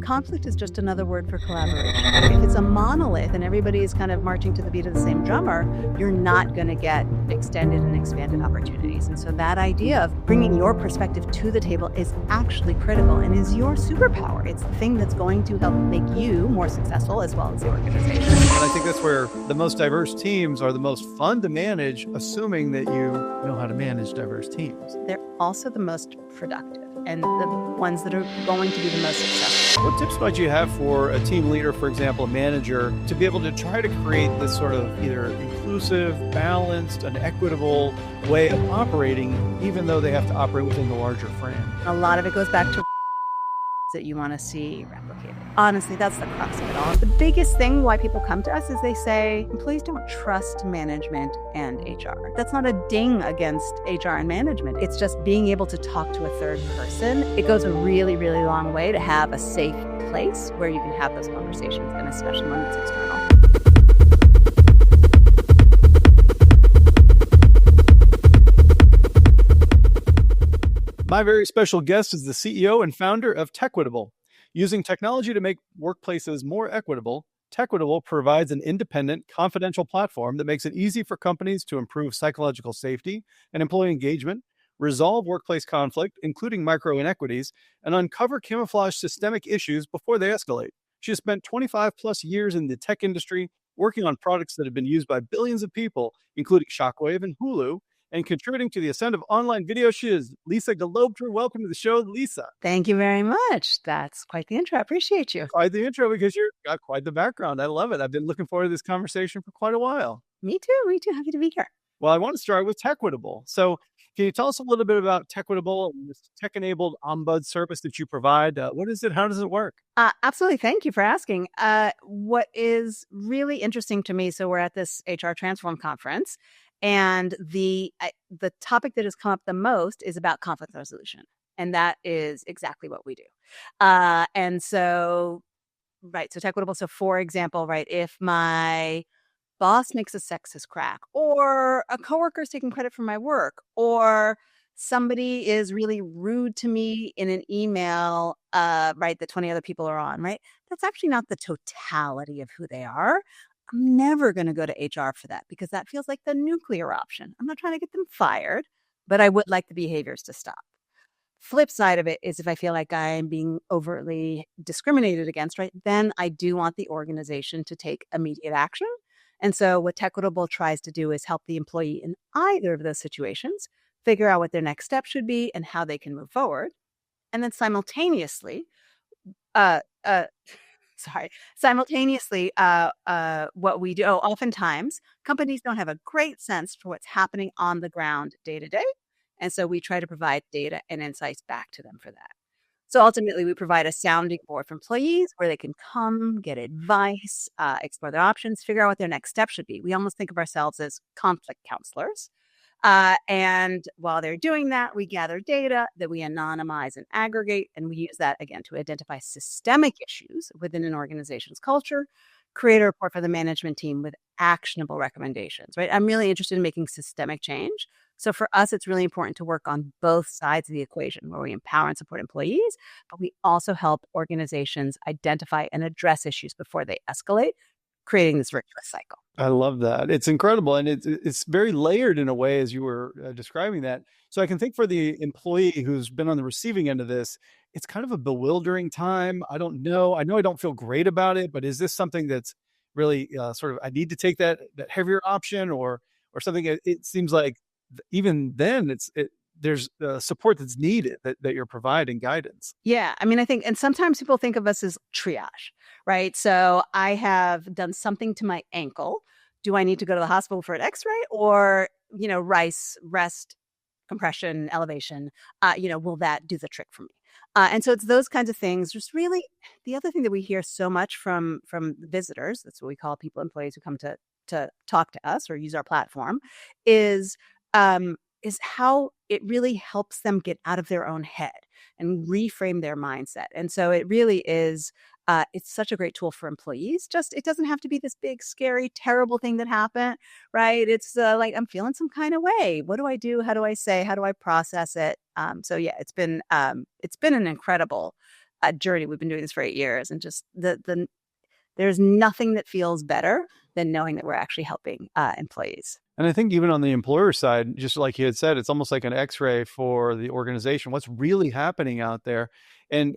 conflict is just another word for collaboration. If it's a monolith and everybody is kind of marching to the beat of the same drummer, you're not going to get extended and expanded opportunities. And so that idea of bringing your perspective to the table is actually critical and is your superpower. It's the thing that's going to help make you more successful as well as the organization. And I think that's where the most diverse teams are the most fun to manage, assuming that you know how to manage diverse teams. They're also the most productive and the ones that are going to be the most successful. What tips might you have for a team leader, for example, a manager, to be able to try to create this sort of either inclusive, balanced, and equitable way of operating, even though they have to operate within the larger frame? A lot of it goes back to that you want to see replicated. Honestly, that's the crux of it all. The biggest thing why people come to us is they say, employees don't trust management and HR. That's not a ding against HR and management. It's just being able to talk to a third person. It goes a really, really long way to have a safe place where you can have those conversations, and especially when it's external. My very special guest is the CEO and founder of Tequitable. Using technology to make workplaces more equitable, Tequitable provides an independent, confidential platform that makes it easy for companies to improve psychological safety and employee engagement, resolve workplace conflict, including micro inequities, and uncover camouflage systemic issues before they escalate. She has spent 25 plus years in the tech industry, working on products that have been used by billions of people, including Shockwave and Hulu, and contributing to the ascent of online video. She is Lisa Galopter. Welcome to the show, Lisa. Thank you very much. That's quite the intro. I appreciate you. Quite the intro, because you've got quite the background. I love it. I've been looking forward to this conversation for quite a while. Me too. Happy to be here. Well, I want to start with Tequitable. So can you tell us a little bit about Tequitable, this tech-enabled ombud service that you provide? What is it? How does it work? Absolutely. Thank you for asking. What is really interesting to me, so we're at this HR Transform conference, and the topic that has come up the most is about conflict resolution. And that is exactly what we do. And so, right, so Tequitable. So for example, right, if my boss makes a sexist crack, or a coworker is taking credit for my work, or somebody is really rude to me in an email, right, that 20 other people are on, right? That's actually not the totality of who they are. I'm never going to go to HR for that, because that feels like the nuclear option. I'm not trying to get them fired, but I would like the behaviors to stop. Flip side of it is, if I feel like I'm being overtly discriminated against, right, then I do want the organization to take immediate action. And so what Tequitable tries to do is help the employee in either of those situations figure out what their next step should be and how they can move forward. And then simultaneously, what we do, oftentimes companies don't have a great sense for what's happening on the ground day to day. And so we try to provide data and insights back to them for that. So ultimately, we provide a sounding board for employees where they can come, get advice, explore their options, figure out what their next step should be. We almost think of ourselves as conflict counselors. And while they're doing that, we gather data that we anonymize and aggregate, and we use that, again, to identify systemic issues within an organization's culture, create a report for the management team with actionable recommendations, right? I'm really interested in making systemic change. So for us, it's really important to work on both sides of the equation, where we empower and support employees, but we also help organizations identify and address issues before they escalate, creating this virtuous cycle. I love that. It's incredible. And it's very layered in a way, as you were describing that. So I can think for the employee who's been on the receiving end of this, it's kind of a bewildering time. I don't know. I know I don't feel great about it, but is this something that's really sort of, I need to take that heavier option, or something? It seems like even then there's support that's needed that you're providing guidance. Yeah. I mean, I think, and sometimes people think of us as triage, right? So I have done something to my ankle. Do I need to go to the hospital for an x-ray, or, rest, compression, elevation, will that do the trick for me? And so it's those kinds of things. Just really, the other thing that we hear so much from visitors, that's what we call employees who come to talk to us or use our platform, is how it really helps them get out of their own head and reframe their mindset. And so it really is, it's such a great tool for employees. Just, it doesn't have to be this big, scary, terrible thing that happened, right? It's like, I'm feeling some kind of way. What do I do? How do I say? How do I process it? So yeah, it's been an incredible journey. We've been doing this for 8 years, and just there's nothing that feels better than knowing that we're actually helping employees. And I think even on the employer side, just like you had said, it's almost like an X-ray for the organization. What's really happening out there, and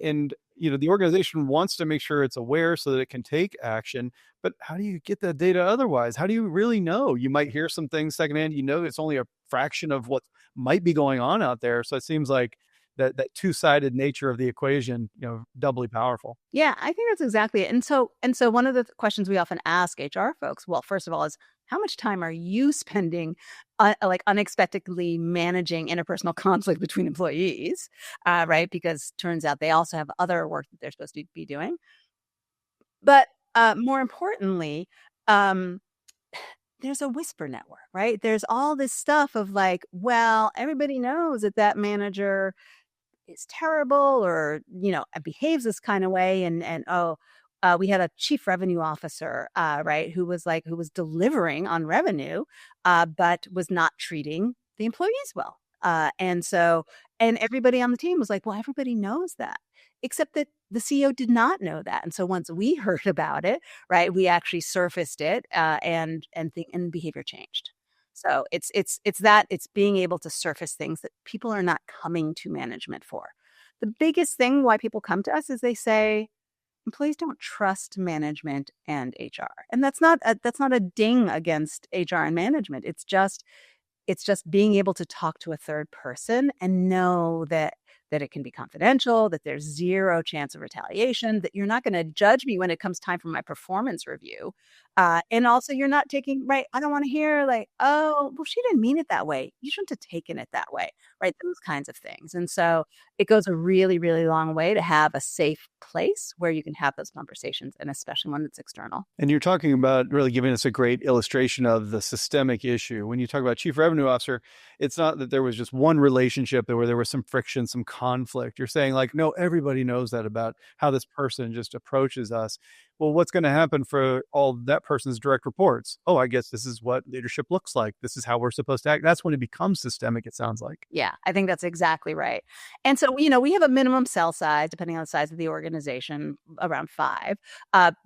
the organization wants to make sure it's aware so that it can take action. But how do you get that data otherwise? How do you really know? You might hear some things secondhand. It's only a fraction of what might be going on out there. So it seems like that two-sided nature of the equation, doubly powerful. Yeah, I think that's exactly it. And so one of the questions we often ask HR folks, well, first of all, is how much time are you spending like unexpectedly managing interpersonal conflict between employees, right? Because turns out they also have other work that they're supposed to be doing. But more importantly, um, there's a whisper network, right? There's all this stuff of like, well, everybody knows that manager is terrible or behaves this kind of way, and we had a chief revenue officer, right, who was delivering on revenue, but was not treating the employees well, and everybody on the team was like, well, everybody knows that, except that the CEO did not know that. And so once we heard about it, right, we actually surfaced it, and behavior changed. So it's being able to surface things that people are not coming to management for. The biggest thing why people come to us is they say employees don't trust management and HR. And that's not a ding against HR and management. It's just being able to talk to a third person and know that it can be confidential, that there's zero chance of retaliation, that you're not going to judge me when it comes time for my performance review. And also you're not taking, right, I don't want to hear like, oh, well, she didn't mean it that way. You shouldn't have taken it that way, right? Those kinds of things. And so it goes a really, really long way to have a safe place where you can have those conversations, and especially when it's external. And you're talking about really giving us a great illustration of the systemic issue. When you talk about chief revenue officer, it's not that there was just one relationship where there was some friction, some conflict. You're saying like, no, everybody knows that about how this person just approaches us. Well, what's going to happen for all that person's direct reports? Oh, I guess this is what leadership looks like. This is how we're supposed to act. That's when it becomes systemic, it sounds like. Yeah, I think that's exactly right. And so, we have a minimum cell size, depending on the size of the organization, around 5.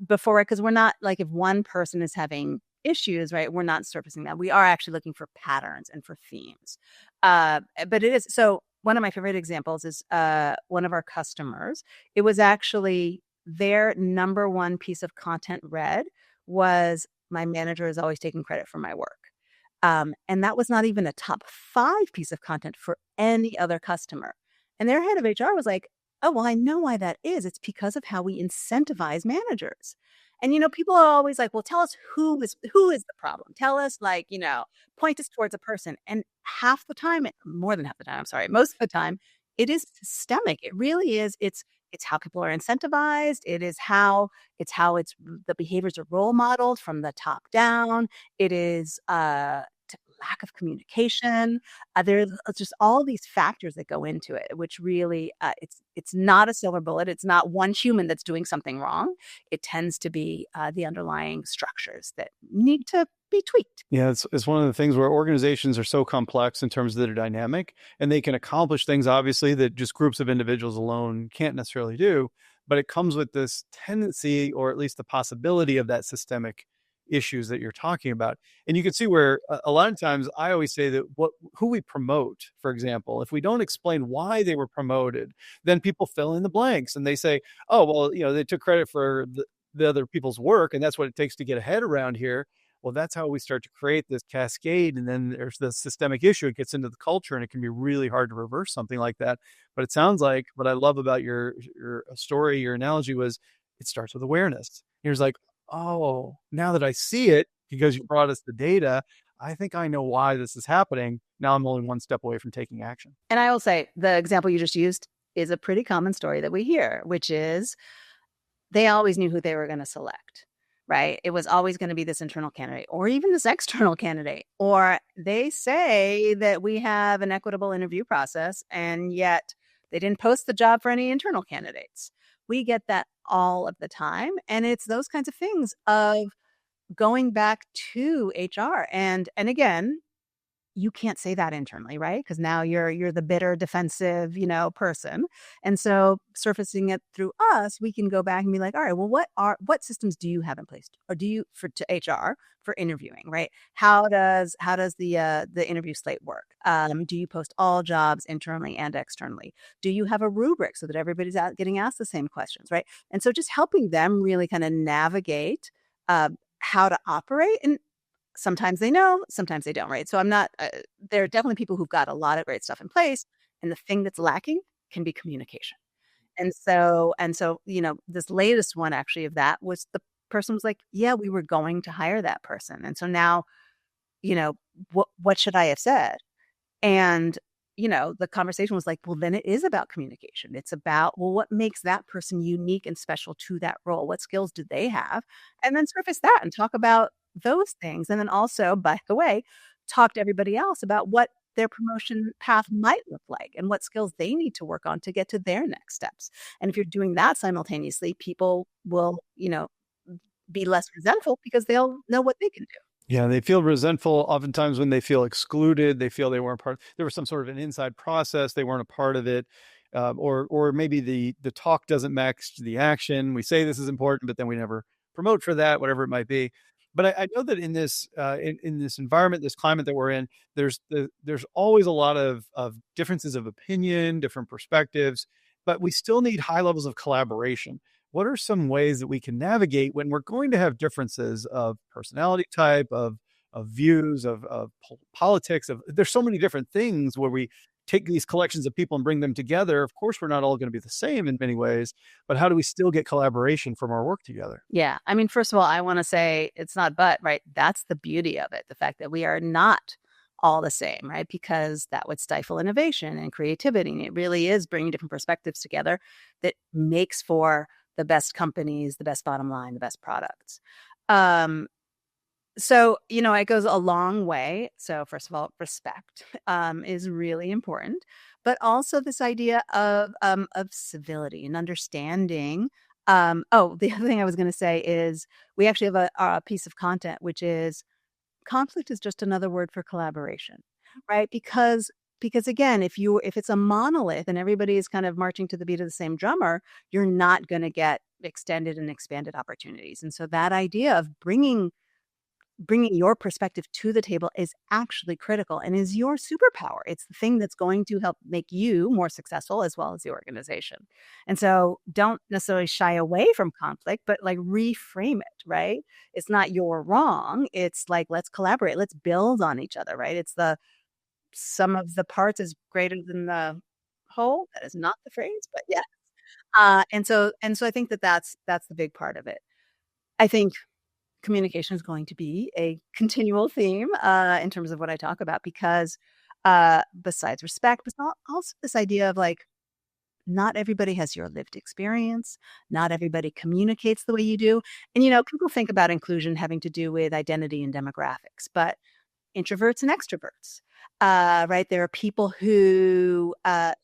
Because we're not like, if one person is having issues, right, we're not surfacing that. We are actually looking for patterns and for themes. But it is so. One of my favorite examples is one of our customers. It was actually their number one piece of content read was, my manager is always taking credit for my work. And that was not even a top 5 piece of content for any other customer. And their head of HR was like, oh, well, I know why that is. It's because of how we incentivize managers. And, people are always like, well, tell us who is the problem. Tell us, like, point us towards a person. And half the time, more than half the time, I'm sorry, most of the time, it is systemic. It really is. It's how people are incentivized. It's how the behaviors are role modeled from the top down. It is lack of communication. There's just all these factors that go into it, which really it's not a silver bullet. It's not one human that's doing something wrong. It tends to be the underlying structures that need to be tweaked. Yeah, it's one of the things where organizations are so complex in terms of their dynamic, and they can accomplish things, obviously, that just groups of individuals alone can't necessarily do. But it comes with this tendency, or at least the possibility of that systemic issues that you're talking about. And you can see where a lot of times I always say that who we promote, for example, if we don't explain why they were promoted, then people fill in the blanks and they say, oh, well, they took credit for the other people's work, and that's what it takes to get ahead around here. Well, that's how we start to create this cascade. And then there's the systemic issue. It gets into the culture, and it can be really hard to reverse something like that. But it sounds like what I love about your story, your analogy was, it starts with awareness. Here's like, oh, now that I see it, because you brought us the data, I think I know why this is happening. Now I'm only one step away from taking action. And I will say the example you just used is a pretty common story that we hear, which is they always knew who they were going to select, right? It was always going to be this internal candidate or even this external candidate. Or they say that we have an equitable interview process, and yet they didn't post the job for any internal candidates. We get that all of the time. And it's those kinds of things of going back to HR. And again, you can't say that internally, right? Because now you're the bitter, defensive, person. And so surfacing it through us, we can go back and be like, all right, well, what systems do you have in place, or do you for to HR for interviewing, right? How does the interview slate work? Do you post all jobs internally and externally? Do you have a rubric so that everybody's out getting asked the same questions, right? And so just helping them really kind of navigate uh, how to operate. And sometimes they know, sometimes they don't, right? So I'm not, there are definitely people who've got a lot of great stuff in place. And the thing that's lacking can be communication. And so, this latest one actually of that was the person was like, yeah, we were going to hire that person. And so now, you know, what should I have said? And, the conversation was like, well, then it is about communication. It's about, well, what makes that person unique and special to that role? What skills do they have? And then surface that and talk about those things. And then also, by the way, talk to everybody else about what their promotion path might look like and what skills they need to work on to get to their next steps. And if you're doing that simultaneously, people will, be less resentful because they'll know what they can do. Yeah, they feel resentful oftentimes when they feel excluded. They feel they weren't part. There was some sort of an inside process. They weren't a part of it, or maybe the talk doesn't match the action. We say this is important, but then we never promote for that, whatever it might be. But I know that in this in this environment, this climate that we're in, there's always a lot of differences of opinion, different perspectives, but we still need high levels of collaboration. What are some ways that we can navigate when we're going to have differences of personality type, of views, of politics? There's so many different things where we take these collections of people and bring them together. Of course, we're not all going to be the same in many ways, but how do we still get collaboration from our work together? Yeah. I mean, first of all, I want to say it's not but, right? That's the beauty of it. The fact that we are not all the same, right? Because that would stifle innovation and creativity. And it really is bringing different perspectives together that makes for the best companies, the best bottom line, the best products. Um, so, it goes a long way. So, first of all, respect is really important, but also this idea of civility and understanding. The other thing I was going to say is we actually have a piece of content which is conflict is just another word for collaboration, right? Because again, if it's a monolith and everybody is kind of marching to the beat of the same drummer, you're not going to get extended and expanded opportunities. And so that idea of bringing your perspective to the table is actually critical and is your superpower. It's the thing that's going to help make you more successful as well as the organization. And so don't necessarily shy away from conflict, but like reframe it, right? It's not you're wrong. It's like, let's collaborate. Let's build on each other, right? It's the sum of the parts is greater than the whole. That is not the phrase, but yeah. And so I think that's the big part of it. I think communication is going to be a continual theme in terms of what I talk about because besides respect, but also this idea of like not everybody has your lived experience. Not everybody communicates the way you do. And people think about inclusion having to do with identity and demographics, but introverts and extroverts, right? There are people who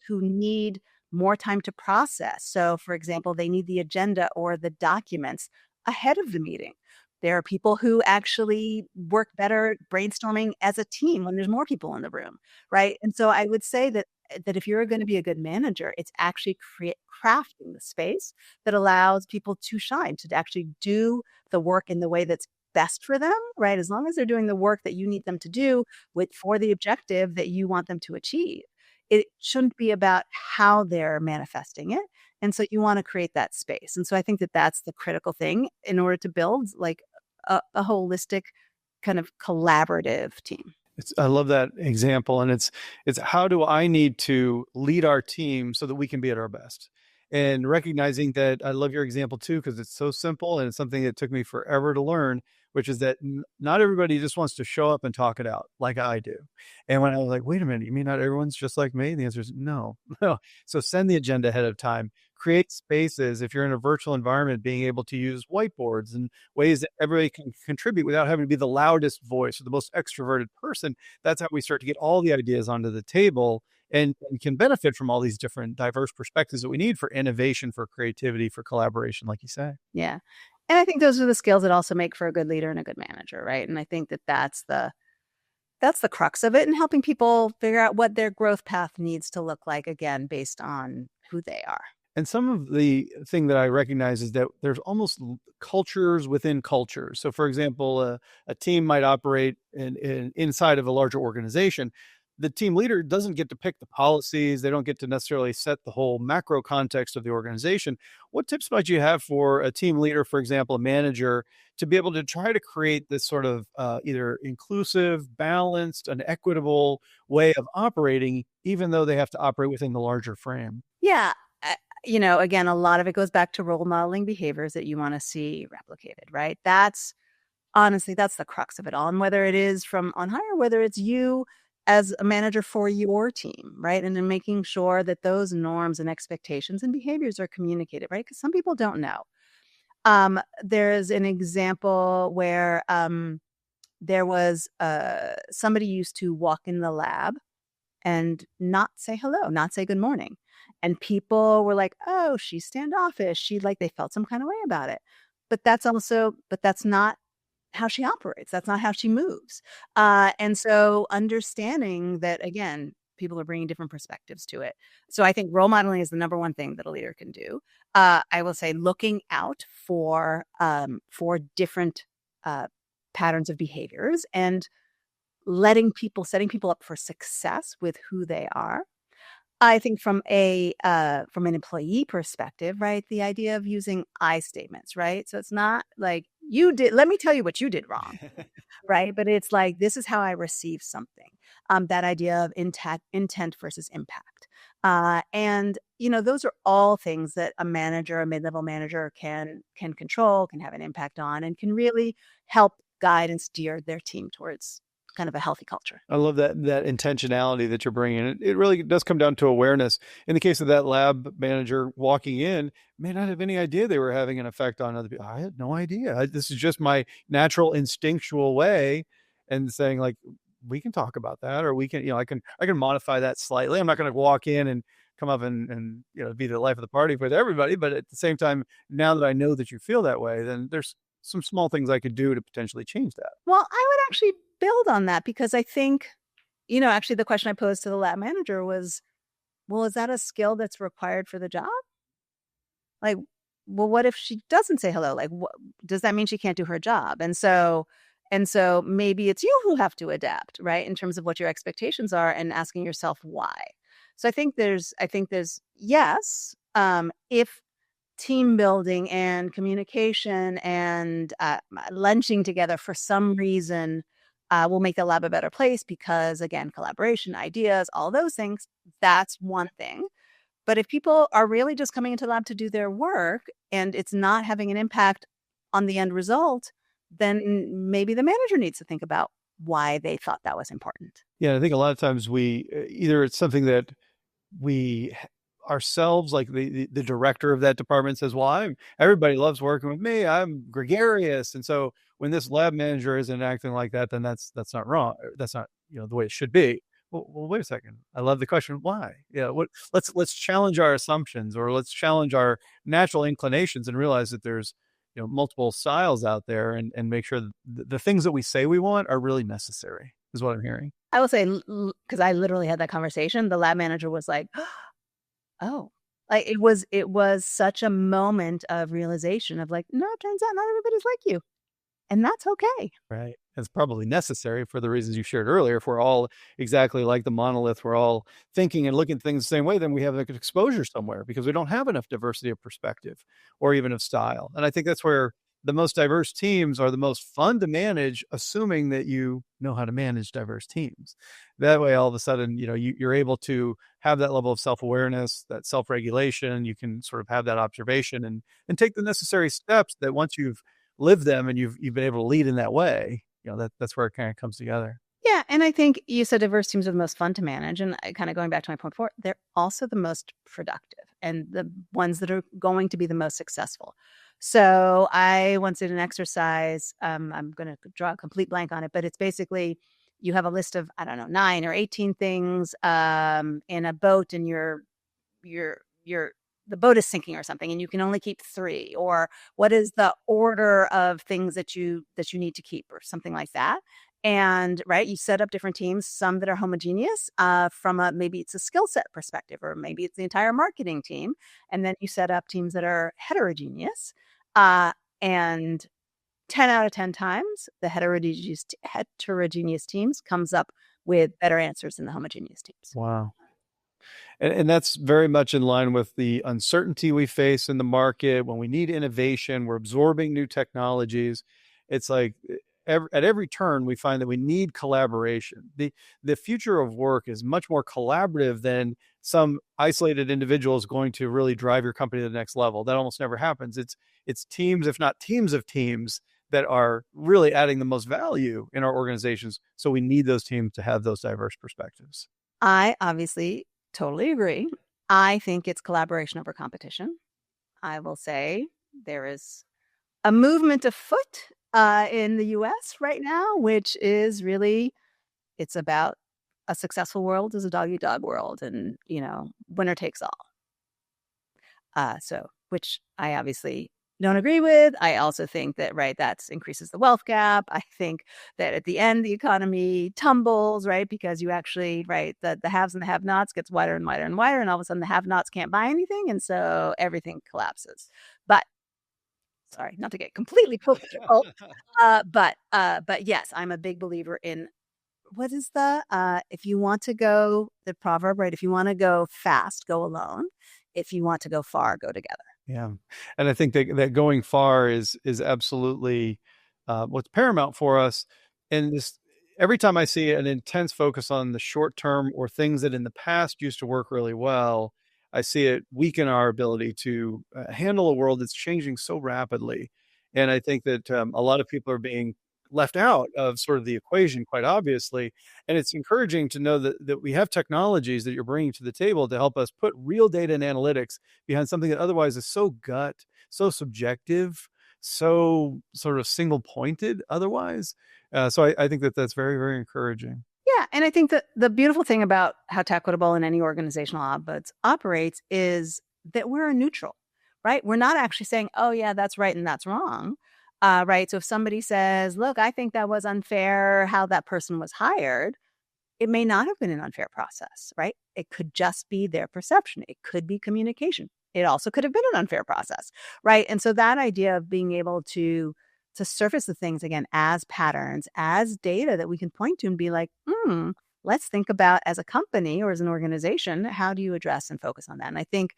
need more time to process. So, for example, they need the agenda or the documents ahead of the meeting. There are people who actually work better brainstorming as a team when there's more people in the room, right? And so I would say that if you're going to be a good manager, it's actually crafting the space that allows people to shine, to actually do the work in the way that's best for them, right? As long as they're doing the work that you need them to do for the objective that you want them to achieve. It shouldn't be about how they're manifesting it. And so you want to create that space. And so I think that that's the critical thing in order to build like a holistic kind of collaborative team. I love that example, and it's how do I need to lead our team so that we can be at our best, and recognizing that I love your example too because it's so simple and it's something that took me forever to learn, which is that not everybody just wants to show up and talk it out like I do. And when I was like, wait a minute, you mean not everyone's just like me? The answer is no, no. So send the agenda ahead of time. Create spaces. If you're in a virtual environment, being able to use whiteboards and ways that everybody can contribute without having to be the loudest voice or the most extroverted person. That's how we start to get all the ideas onto the table and can benefit from all these different diverse perspectives that we need for innovation, for creativity, for collaboration, like you say. Yeah. And I think those are the skills that also make for a good leader and a good manager, right? And I think that that's That's the crux of it, and helping people figure out what their growth path needs to look like, again, based on who they are. And some of the thing that I recognize is that there's almost cultures within cultures. So, for example, a team might operate inside of a larger organization. The team leader doesn't get to pick the policies. They don't get to necessarily set the whole macro context of the organization. What tips might you have for a team leader, for example, a manager, to be able to try to create this sort of either inclusive, balanced, and equitable way of operating, even though they have to operate within the larger frame? Yeah. Again, a lot of it goes back to role modeling behaviors that you want to see replicated, right? That's honestly, that's the crux of it all. And whether it is from on high or whether it's you as a manager for your team, right? And then making sure that those norms and expectations and behaviors are communicated, right? Because some people don't know. There's an example where there was somebody used to walk in the lab and not say hello, not say good morning. And people were like, oh, she's standoffish. They felt some kind of way about it. But that's not how she operates. That's not how she moves. And so understanding that, again, people are bringing different perspectives to it. So I think role modeling is the number one thing that a leader can do. I will say looking out for different patterns of behaviors and setting people up for success with who they are. I think from an employee perspective, right? The idea of using I statements, right? So it's not like let me tell you what you did wrong, right? But it's like, this is how I receive something. That idea of intent versus impact. Those are all things that a manager, a mid-level manager can control, can have an impact on, and can really help guide and steer their team towards kind of a healthy culture. I love that intentionality that you're bringing. It really does come down to awareness. In the case of that lab manager walking in, may not have any idea they were having an effect on other people. I had no idea. This is just my natural instinctual way, and saying like, we can talk about that, or we can, I can modify that slightly. I'm not going to walk in and come up and be the life of the party with everybody, but at the same time, now that I know that you feel that way, then there's some small things I could do to potentially change that. Well, I would actually build on that because I think, actually the question I posed to the lab manager was, well, is that a skill that's required for the job? Like, well, what if she doesn't say hello? Like, does that mean she can't do her job? And so maybe it's you who have to adapt, right? In terms of what your expectations are and asking yourself why. So I think there's yes, if team building and communication and lunching together for some reason will make the lab a better place because, again, collaboration, ideas, all those things, that's one thing. But if people are really just coming into the lab to do their work and it's not having an impact on the end result, then maybe the manager needs to think about why they thought that was important. Yeah, I think a lot of times we either it's something that we ourselves, like the director of that department says, well, everybody loves working with me, I'm gregarious, and so when this lab manager isn't acting like that, then that's not wrong, that's not the way it should be. Well, wait a second, I love the question, why? Let's challenge our assumptions, or let's challenge our natural inclinations and realize that there's multiple styles out there, and make sure that the things that we say we want are really necessary, is what I'm hearing. I will say, because I literally had that conversation, the lab manager was like, oh, like it was such a moment of realization of like, no, it turns out not everybody's like you. And that's okay. Right. It's probably necessary for the reasons you shared earlier. If we're all exactly like the monolith, we're all thinking and looking at things the same way, then we have like exposure somewhere because we don't have enough diversity of perspective or even of style. And I think that's where the most diverse teams are the most fun to manage, assuming that you know how to manage diverse teams. That way, all of a sudden, you're able to have that level of self-awareness, that self-regulation. You can sort of have that observation and take the necessary steps that once you've lived them and you've been able to lead in that way, that's where it kind of comes together. Yeah. And I think you said diverse teams are the most fun to manage. And kind of going back to my point before, they're also the most productive and the ones that are going to be the most successful. So I once did an exercise. I'm going to draw a complete blank on it, but it's basically you have a list of, I don't know, 9 or 18 things in a boat, and the boat is sinking or something, and you can only keep 3. Or what is the order of things that you need to keep, or something like that. And right, you set up different teams, some that are homogeneous from a maybe it's a skill set perspective, or maybe it's the entire marketing team. And then you set up teams that are heterogeneous. And 10 out of 10 times, the heterogeneous teams comes up with better answers than the homogeneous teams. Wow. And that's very much in line with the uncertainty we face in the market. When we need innovation, we're absorbing new technologies. It's like at every turn, we find that we need collaboration. The future of work is much more collaborative than some isolated individual is going to really drive your company to the next level. That almost never happens. It's teams, if not teams of teams, that are really adding the most value in our organizations. So we need those teams to have those diverse perspectives. I obviously totally agree. I think it's collaboration over competition. I will say there is a movement afoot in the US right now, which is really, it's about a successful world is a dog eat dog world, and, winner takes all. Which I obviously don't agree with. I also think that, right, that increases the wealth gap. I think that at the end, the economy tumbles, right, because you actually, right, the haves and the have-nots gets wider and wider and wider, and all of a sudden the have-nots can't buy anything, and so everything collapses. But sorry, not to get completely political, but yes, I'm a big believer in what is if you want to go, the proverb, right? If you want to go fast, go alone. If you want to go far, go together. Yeah. And I think that going far is absolutely what's paramount for us. And this, every time I see an intense focus on the short term or things that in the past used to work really well, I see it weaken our ability to handle a world that's changing so rapidly. And I think that a lot of people are being left out of sort of the equation, quite obviously. And it's encouraging to know that we have technologies that you're bringing to the table to help us put real data and analytics behind something that otherwise is so gut, so subjective, so sort of single pointed otherwise. So I think that that's very, very encouraging. Yeah, and I think that the beautiful thing about how Tequitable and any organizational ombuds operates is that we're a neutral, right? We're not actually saying, oh, yeah, that's right and that's wrong, right? So if somebody says, look, I think that was unfair how that person was hired, it may not have been an unfair process, right? It could just be their perception. It could be communication. It also could have been an unfair process, right? And so that idea of being able to surface the things again as patterns, as data that we can point to and be like, let's think about as a company or as an organization, how do you address and focus on that? And I think,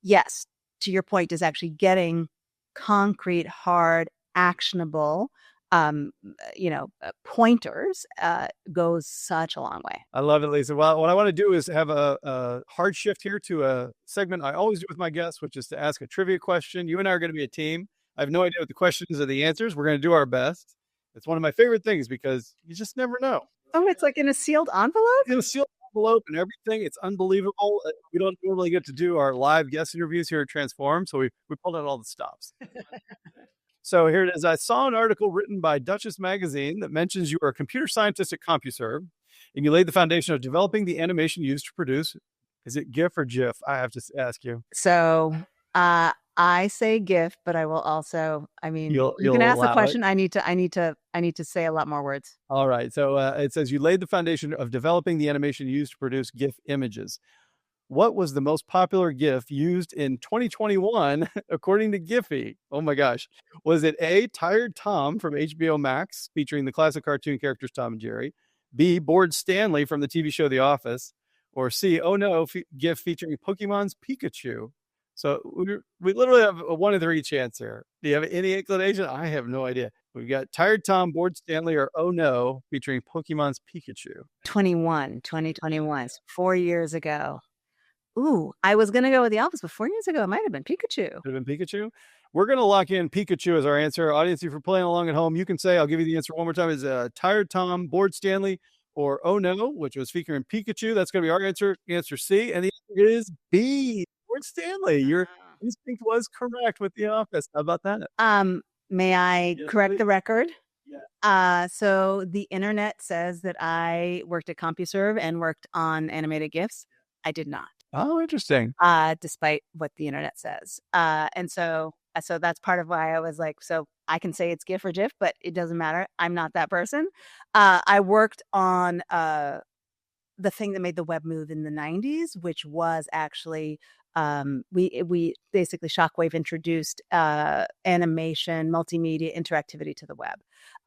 yes, to your point, is actually getting concrete, hard, actionable pointers goes such a long way. I love it, Lisa. Well, what I want to do is have a hard shift here to a segment I always do with my guests, which is to ask a trivia question. You and I are going to be a team. I have no idea what the questions or the answers. We're going to do our best. It's one of my favorite things because you just never know. Oh, it's like in a sealed envelope? In a sealed envelope and everything. It's unbelievable. We don't normally get to do our live guest interviews here at Transform, so we pulled out all the stops. So here it is. I saw an article written by Duchess Magazine that mentions you are a computer scientist at CompuServe, and you laid the foundation of developing the animation used to produce. Is it GIF or GIF? I have to ask you. So I say GIF, but I will also, you You'll can ask the allow question. it? I need to say a lot more words. All right. So it says you laid the foundation of developing the animation used to produce GIF images. What was the most popular GIF used in 2021, according to Giphy? Oh my gosh. Was it A, Tired Tom from HBO Max, featuring the classic cartoon characters Tom and Jerry? B, Bored Stanley from the TV show The Office? Or C, Oh No, GIF featuring Pokemon's Pikachu? So we literally have a one of three chance here. Do you have any inclination? I have no idea. We've got Tired Tom, Bored Stanley, or Oh No, featuring Pokemon's Pikachu. 2021, 4 years ago. Ooh, I was going to go with The Office, but 4 years ago, it might have been Pikachu. Could have been Pikachu. We're going to lock in Pikachu as our answer. Audience, if you're playing along at home, you can say, I'll give you the answer one more time, is Tired Tom, Bored Stanley, or Oh No, which was featuring Pikachu. That's going to be our answer C. And the answer is B, Bored Stanley. Your instinct was correct with The Office. How about that? May I correct the record? Yeah. So the internet says that I worked at CompuServe and worked on animated GIFs. I did not. Oh, interesting. Despite what the internet says. And so So that's part of why I was like, so I can say it's GIF or GIF, but it doesn't matter. I'm not that person. I worked on the thing that made the web move in the 90s, which was actually we basically Shockwave introduced animation, multimedia interactivity to the web.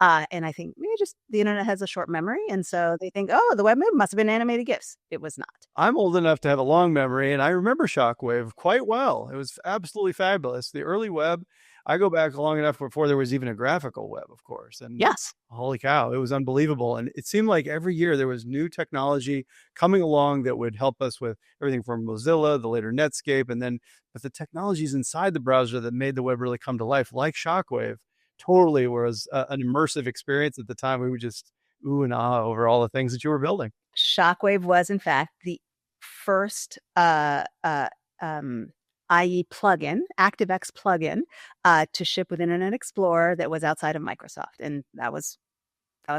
And I think maybe just the internet has a short memory. And so they think, oh, the web move must have been animated GIFs. It was not. I'm old enough to have a long memory, and I remember Shockwave quite well. It was absolutely fabulous. The early web, I go back long enough before there was even a graphical web, of course. And Yes. holy cow, it was unbelievable. And it seemed like every year there was new technology coming along that would help us with everything from Mozilla, the later Netscape, and then but the technologies inside the browser that made the web really come to life, like Shockwave, totally was an immersive experience at the time. We would just ooh and ah over all the things that you were building. Shockwave was, in fact, the first IE plugin, ActiveX plugin, to ship with Internet Explorer that was outside of Microsoft, and that was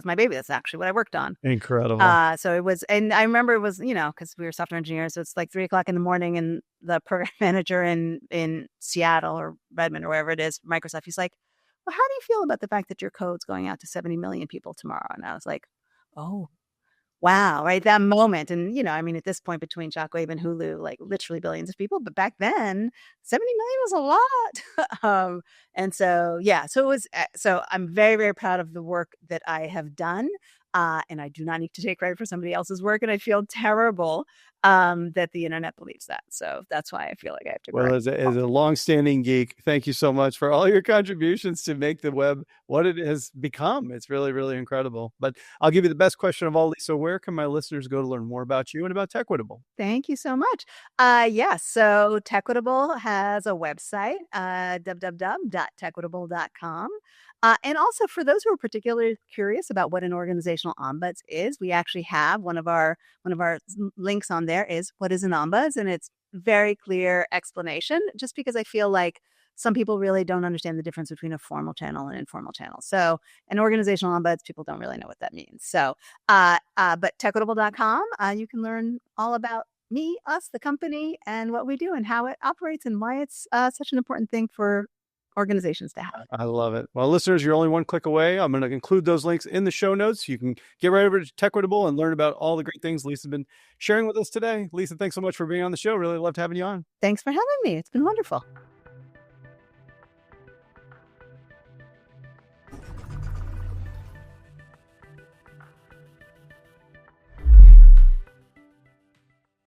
my baby. That's actually what I worked on. Incredible. So it was, and I remember it was, because we were software engineers, so it's like 3 o'clock in the morning, and the program manager in Seattle or Redmond or wherever it is, Microsoft, he's like, well, how do you feel about the fact that your code's going out to 70 million people tomorrow? And I was like, oh, wow, right? That moment. And, I mean, at this point between Shockwave and Hulu, like literally billions of people, but back then, 70 million was a lot. And so, yeah, so it was, so I'm very, very proud of the work that I have done. And I do not need to take credit for somebody else's work. And I feel terrible that the internet believes that. So that's why I feel like I have to Well, correct. as a longstanding geek, thank you so much for all your contributions to make the web what it has become. It's really, really incredible. But I'll give you the best question of all. So where can my listeners go to learn more about you and about Tequitable? Thank you so much. Yes, so Tequitable has a website, www.tequitable.com. And also for those who are particularly curious about what an organizational ombuds is, we actually have one of our links on there is what is an ombuds, and it's very clear explanation, just because I feel like some people really don't understand the difference between a formal channel and informal channel. So an organizational ombuds, people don't really know what that means. So but tequitable.com, you can learn all about me, us, the company, and what we do and how it operates and why it's such an important thing for organizations to have. I love it. Well, listeners, you're only one click away. I'm going to include those links in the show notes. You can get right over to Tequitable and learn about all the great things Lisa's been sharing with us today. Lisa, thanks so much for being on the show. Really loved having you on. Thanks for having me. It's been wonderful.